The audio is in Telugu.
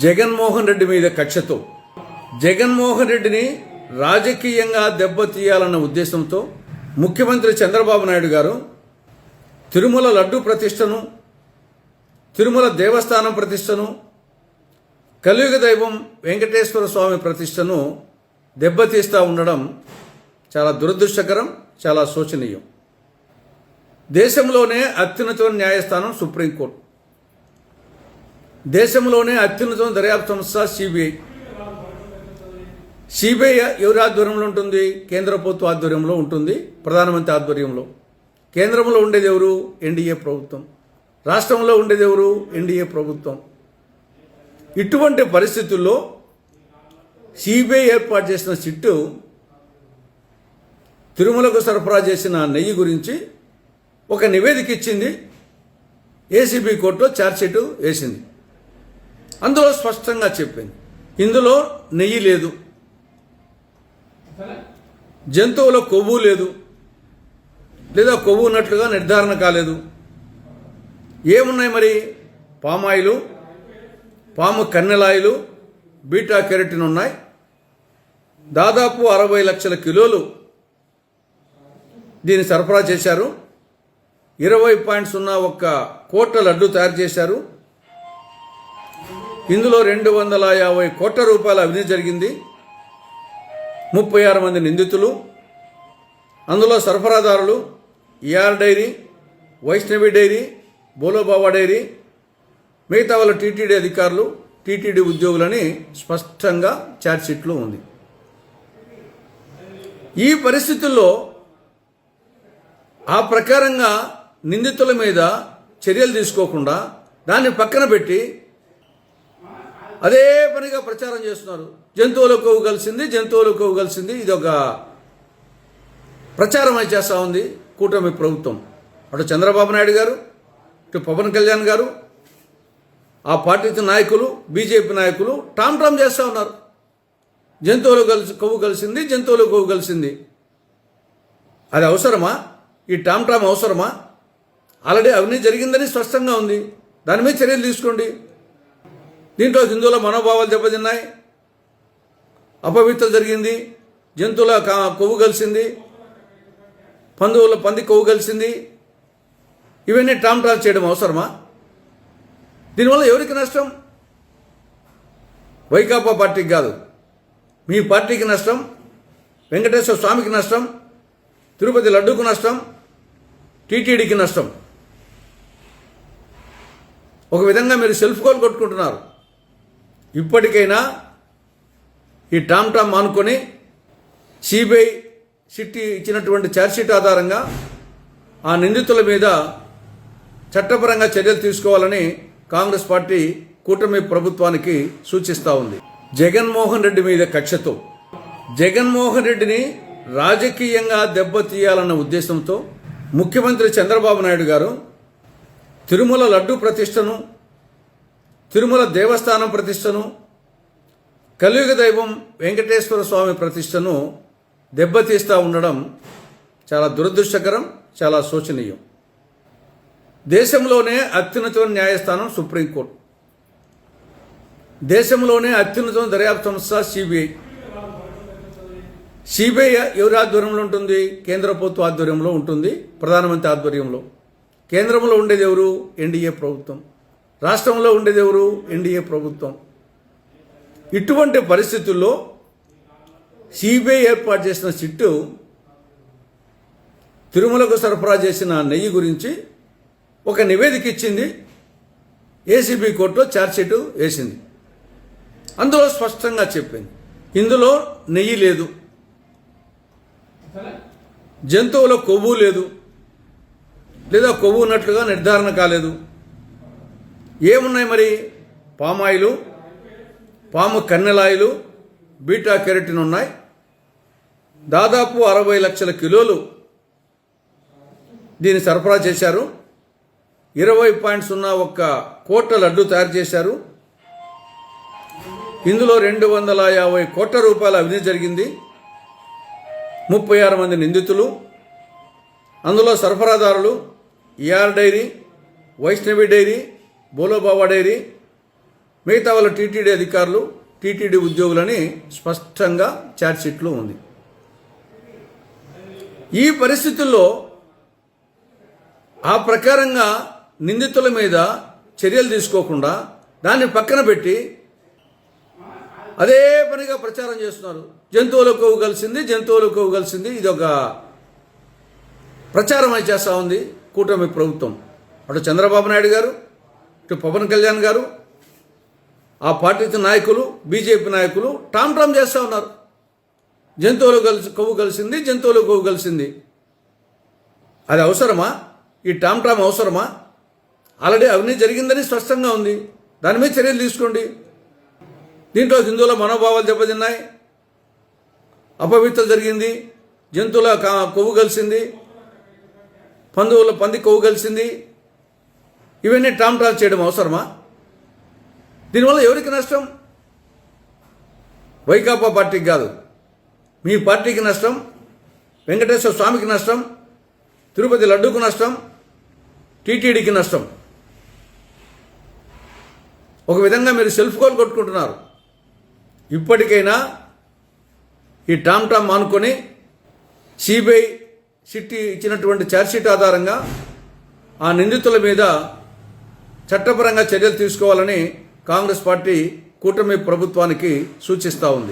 జగన్మోహన్ రెడ్డి మీద కక్షతో జగన్మోహన్ రెడ్డిని రాజకీయంగా దెబ్బతీయాలన్న ఉద్దేశంతో ముఖ్యమంత్రి చంద్రబాబు నాయుడు గారు తిరుమల లడ్డు ప్రతిష్టను, తిరుమల దేవస్థానం ప్రతిష్టను, కలియుగ దైవం వెంకటేశ్వర స్వామి ప్రతిష్టను దెబ్బతీస్తూ ఉండడం చాలా దురదృష్టకరం, చాలా శోచనీయం. దేశంలోనే అత్యున్నత న్యాయస్థానం సుప్రీంకోర్టు, దేశంలోనే అత్యున్నత దర్యాప్తు సంస్థ సిబిఐ ఎవరి ఆధ్వర్యంలో ఉంటుంది? కేంద్ర ప్రభుత్వ ఆధ్వర్యంలో ఉంటుంది, ప్రధానమంత్రి ఆధ్వర్యంలో. కేంద్రంలో ఉండేది ఎవరు? ఎన్డీఏ ప్రభుత్వం. రాష్ట్రంలో ఉండేది ఎవరు? ఎన్డీఏ ప్రభుత్వం. ఇటువంటి పరిస్థితుల్లో సిబిఐ ఏర్పాటు చేసిన సిట్టు తిరుమలకు సరఫరా చేసిన నెయ్యి గురించి ఒక నివేదిక ఇచ్చింది. ఏసీబీ కోర్టులో ఛార్జ్షీట్ వేసింది. అందులో స్పష్టంగా చెప్పింది, ఇందులో నెయ్యి లేదు, జంతువుల కొవ్వు లేదు, లేదా కొవ్వు ఉన్నట్లుగా నిర్ధారణ కాలేదు. ఏమున్నాయి మరి? పామాయిలు, పాము కన్నెలాయిలు, బీటా కెరటిన్ ఉన్నాయి. దాదాపు 60 లక్షల కిలోలు దీన్ని సరఫరా చేశారు. 20.01 కోట్ల లడ్డు తయారు చేశారు. ఇందులో 250 కోట్ల రూపాయల అవినీతి జరిగింది. 36 మంది నిందితులు, అందులో సరఫరాదారులు ER dairy, Vaishnavi dairy, Bolobaba dairy, మిగతా వాళ్ళ టీటీడీ అధికారులు, టీటీడీ ఉద్యోగులని స్పష్టంగా ఛార్జ్షీట్లో ఉంది. ఈ పరిస్థితుల్లో ఆ ప్రకారంగా నిందితుల మీద చర్యలు తీసుకోకుండా దాన్ని పక్కన పెట్టి అదే పనిగా ప్రచారం చేస్తున్నారు. జంతువుల కొవ్వు కలిసింది, జంతువుల కొవ్వు కలిసింది. ఇది ఒక ప్రచారం అయితే చేస్తూ ఉంది కూటమి ప్రభుత్వం. అటు చంద్రబాబు నాయుడు గారు, ఇటు పవన్ కళ్యాణ్ గారు, ఆ పార్టీ నాయకులు, బీజేపీ నాయకులు టామ్ చేస్తూ ఉన్నారు. జంతువులు కొవ్వు కలిసింది, జంతువుల కొవ్వు కలిసింది. అది అవసరమా? ఈ టామ్ అవసరమా? ఆల్రెడీ అవినీతి జరిగిందని స్పష్టంగా ఉంది. దాని మీద చర్యలు తీసుకోండి. దీంట్లో హిందువుల మనోభావాలు దెబ్బతిన్నాయి, అపవిత్రం జరిగింది, జంతువుల కొవ్వు కలిసింది, పంది కొవ్వు కలిసింది. ఇవన్నీ టామ్ చేయడం అవసరమా? దీనివల్ల ఎవరికి నష్టం? వైకాపా పార్టీకి కాదు, మీ పార్టీకి నష్టం, వెంకటేశ్వర స్వామికి నష్టం, తిరుపతి లడ్డూకు నష్టం, టీటీడీకి నష్టం. ఒక విధంగా మీరు సెల్ఫ్ గోల్ కొట్టుకుంటున్నారు. ఇప్పటికైనా ఈ టామ్ మానుకొని సిబిఐ సిట్టి ఇచ్చినటువంటి ఛార్జ్షీట్ ఆధారంగా ఆ నిందితుల మీద చట్టపరంగా చర్యలు తీసుకోవాలని కాంగ్రెస్ పార్టీ కూటమి ప్రభుత్వానికి సూచిస్తూ ఉంది. జగన్మోహన్ రెడ్డి మీద కక్షతో జగన్మోహన్ రెడ్డిని రాజకీయంగా దెబ్బతీయాలన్న ఉద్దేశంతో ముఖ్యమంత్రి చంద్రబాబు నాయుడు గారు తిరుమల లడ్డు ప్రతిష్టను, తిరుమల దేవస్థానం ప్రతిష్టను, కలియుగ దైవం వెంకటేశ్వర స్వామి ప్రతిష్టను దెబ్బతీస్తూ ఉండడం చాలా దురదృష్టకరం, చాలా శోచనీయం. దేశంలోనే అత్యున్నత న్యాయస్థానం సుప్రీంకోర్టు, దేశంలోనే అత్యున్నత దర్యాప్తు సంస్థ సిబిఐ ఎవరి ఆధ్వర్యంలో ఉంటుంది? కేంద్ర ప్రభుత్వ ఆధ్వర్యంలో ఉంటుంది, ప్రధానమంత్రి ఆధ్వర్యంలో. కేంద్రంలో ఉండేది ఎవరు? ఎన్డీఏ ప్రభుత్వం. రాష్ట్రంలో ఉండేది ఎవరు? ఎన్డీఏ ప్రభుత్వం. ఇటువంటి పరిస్థితుల్లో సిబిఐ ఏర్పాటు చేసిన సిట్టు తిరుమలకు సరఫరా చేసిన నెయ్యి గురించి ఒక నివేదిక ఇచ్చింది. ఏసీబీ కోర్టులో ఛార్జ్షీట్ వేసింది. అందులో స్పష్టంగా చెప్పింది, ఇందులో నెయ్యి లేదు, జంతువుల కొవ్వు లేదు, లేదా కొవ్వు ఉన్నట్లుగా నిర్ధారణ కాలేదు. ఏమున్నాయి మరి? పామాయిలు, పాము కన్నెలాయిలు, బీటా కెరటిన్ ఉన్నాయి. దాదాపు 60 లక్షల కిలోలు దీన్ని సరఫరా చేశారు. 20.01 కోట్ల లడ్డు తయారు చేశారు. ఇందులో 250 కోట్ల రూపాయల అవినీతి జరిగింది. 36 మంది నిందితులు, అందులో సరఫరాదారులు ER dairy, Vaishnavi dairy, Bolobaba dairy, మిగతా వాళ్ళ టీటీడీ అధికారులు, టీటీడీ ఉద్యోగులని స్పష్టంగా ఛార్జ్షీట్లో ఉంది. ఈ పరిస్థితుల్లో ఆ ప్రకారంగా నిందితుల మీద చర్యలు తీసుకోకుండా దాన్ని పక్కన పెట్టి అదే పనిగా ప్రచారం చేస్తున్నారు. జంతువులకు కొవ్వు కలిసింది. ఇది ఒక ప్రచారం అయితే చేస్తూ ఉంది కూటమి ప్రభుత్వం. అటు చంద్రబాబు నాయుడు గారు, ఇటు పవన్ కళ్యాణ్ గారు, ఆ పార్టీ నాయకులు, బీజేపీ నాయకులు టామ్ చేస్తూ ఉన్నారు. కొవ్వు కలిసింది. అది అవసరమా? ఈ టామ్ అవసరమా? ఆల్రెడీ అవినీతి జరిగిందని స్పష్టంగా ఉంది. దాని మీద చర్యలు తీసుకోండి. దీంట్లో హిందువుల మనోభావాలు దెబ్బతిన్నాయి, అపవిత్ర జరిగింది, జంతువుల కొవ్వు కలిసింది, పంది కొవ్వు కలిసింది, ఇవన్నీ టామ్ చేయడం అవసరమా? దీనివల్ల ఎవరికి నష్టం? వైకాపా పార్టీకి కాదు, మీ పార్టీకి నష్టం, వెంకటేశ్వర స్వామికి నష్టం, తిరుపతి లడ్డూకు నష్టం, టీటీడీకి నష్టం. ఒక విధంగా మీరు సెల్ఫ్ గోల్ కొట్టుకుంటున్నారు. ఇప్పటికైనా ఈ టామ్ మానుకొని సిబిఐ సిట్ ఇచ్చినటువంటి ఛార్జ్షీట్ ఆధారంగా ఆ నిందితుల మీద చట్టపరంగా చర్యలు తీసుకోవాలని కాంగ్రెస్ పార్టీ కూటమి ప్రభుత్వానికి సూచిస్తూ ఉంది.